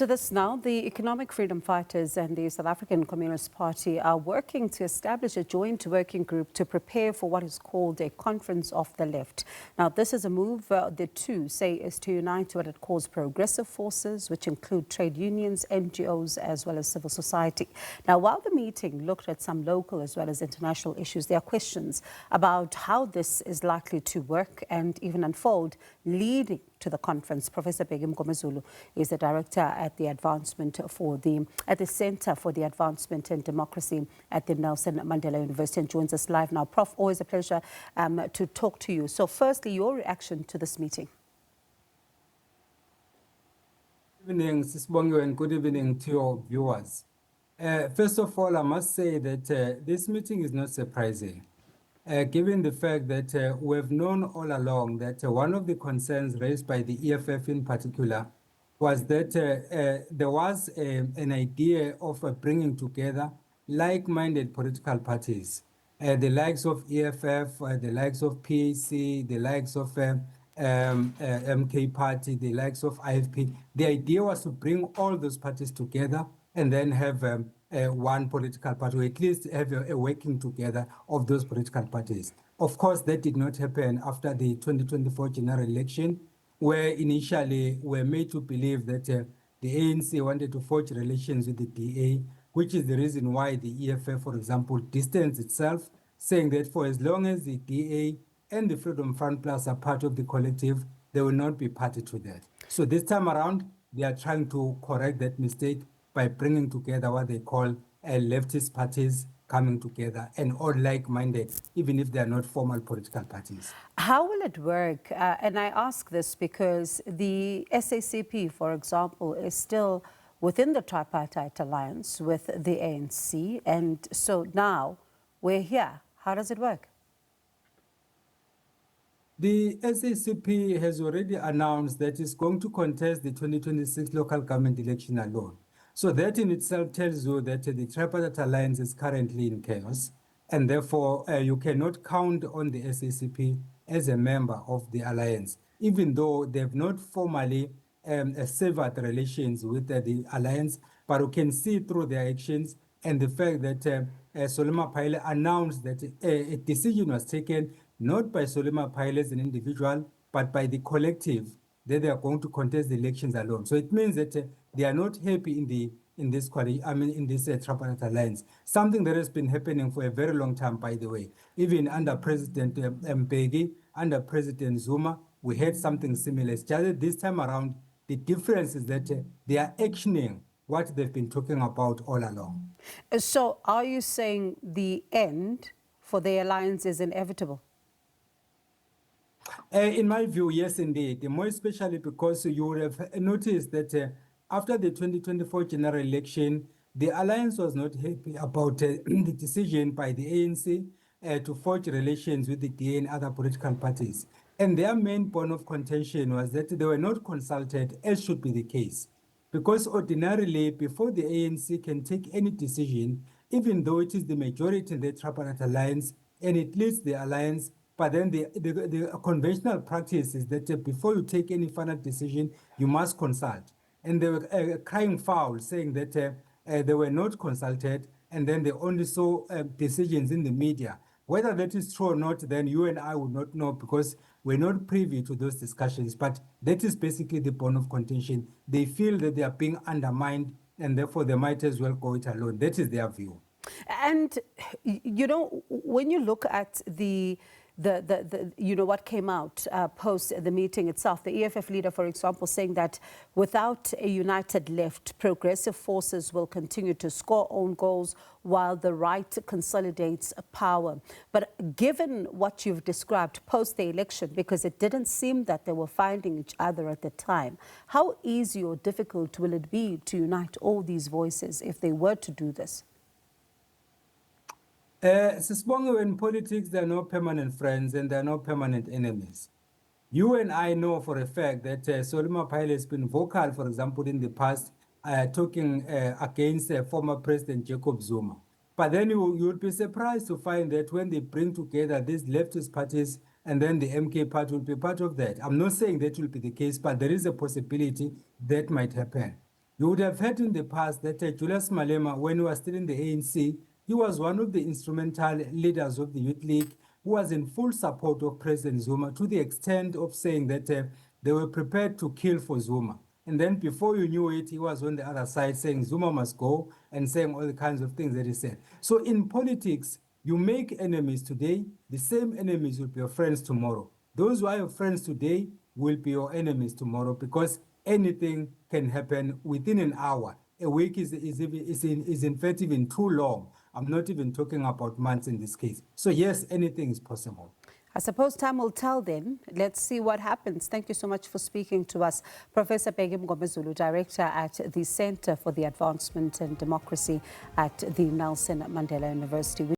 To this now, the Economic Freedom Fighters and the South African Communist Party are working to establish a joint working group to prepare for what is called a conference of the left. Now, this is a move the two say is to unite what it calls progressive forces, which include trade unions, NGOs, as well as civil society. Now, while the meeting looked at some local as well as international issues, there are questions about how this is likely to work and even unfold, leading to the conference. Professor Bheki Mngomezulu is the director at the Center for the Advancement in Democracy at the Nelson Mandela University and joins us live now. Prof, always a pleasure to talk to you. So firstly, your reaction to this meeting. Good evening, Sisbongo, and good evening to your viewers. First of all, I must say that this meeting is not surprising. Given the fact that we have known all along that one of the concerns raised by the EFF in particular was that there was an idea of bringing together like-minded political parties, the likes of EFF, the likes of PAC, the likes of MK Party, the likes of IFP. The idea was to bring all those parties together and then have one political party, or at least have a working together of those political parties. Of course, that did not happen after the 2024 general election, where initially we were made to believe that the ANC wanted to forge relations with the DA, which is the reason why the EFF, for example, distanced itself, saying that for as long as the DA and the Freedom Front Plus are part of the collective, they will not be party to that. So this time around, they are trying to correct that mistake by bringing together what they call leftist parties coming together and all like-minded, even if they are not formal political parties. How will it work? And I ask this because the SACP, for example, is still within the tripartite alliance with the ANC. And so now we're here. How does it work? The SACP has already announced that it's going to contest the 2026 local government election alone. So that in itself tells you that the tripartite alliance is currently in chaos, and therefore you cannot count on the SACP as a member of the alliance, even though they have not formally severed relations with the alliance, but you can see through their actions and the fact that Solomon Pile announced that a decision was taken not by Solomon Pile as an individual, but by the collective, that they are going to contest the elections alone. So it means that they are not happy in this tripartite alliance. Something that has been happening for a very long time, by the way. Even under President Mbeki, under President Zuma, we had something similar. It's just this time around, the difference is that they are actioning what they've been talking about all along. So are you saying the end for the alliance is inevitable? In my view, yes, indeed. More especially because you would have noticed that after the 2024 general election, the alliance was not happy about the decision by the ANC to forge relations with the DA and other political parties. And their main point of contention was that they were not consulted, as should be the case. Because ordinarily, before the ANC can take any decision, even though it is the majority in the tripartite alliance and it leads the alliance, but then the conventional practice is that before you take any final decision, you must consult. And they were crying foul, saying that they were not consulted, and then they only saw decisions in the media. Whether that is true or not, then you and I would not know because we're not privy to those discussions. But that is basically the point of contention. They feel that they are being undermined, and therefore they might as well go it alone. That is their view. And, you know, when you look at what came out post the meeting itself, the EFF leader, for example, saying that without a united left, progressive forces will continue to score own goals while the right consolidates power. But given what you've described post the election, because it didn't seem that they were finding each other at the time, how easy or difficult will it be to unite all these voices if they were to do this? Sisbongo, in politics, there are no permanent friends and there are no permanent enemies. You and I know for a fact that Solomon Pile has been vocal, for example, in the past, talking against former President Jacob Zuma. But then you would be surprised to find that when they bring together these leftist parties and then the MK party will be part of that. I'm not saying that will be the case, but there is a possibility that might happen. You would have heard in the past that Julius Malema, when he was still in the ANC, he was one of the instrumental leaders of the Youth League who was in full support of President Zuma, to the extent of saying that they were prepared to kill for Zuma. And then before you knew it, he was on the other side saying Zuma must go and saying all the kinds of things that he said. So in politics, you make enemies today, the same enemies will be your friends tomorrow. Those who are your friends today will be your enemies tomorrow, because anything can happen within an hour. A week is in fact even too long. I'm not even talking about months in this case. So yes, anything is possible. I suppose time will tell then. Let's see what happens. Thank you so much for speaking to us. Professor Bheki Mngomezulu, Director at the Center for the Advancement and Democracy at the Nelson Mandela University.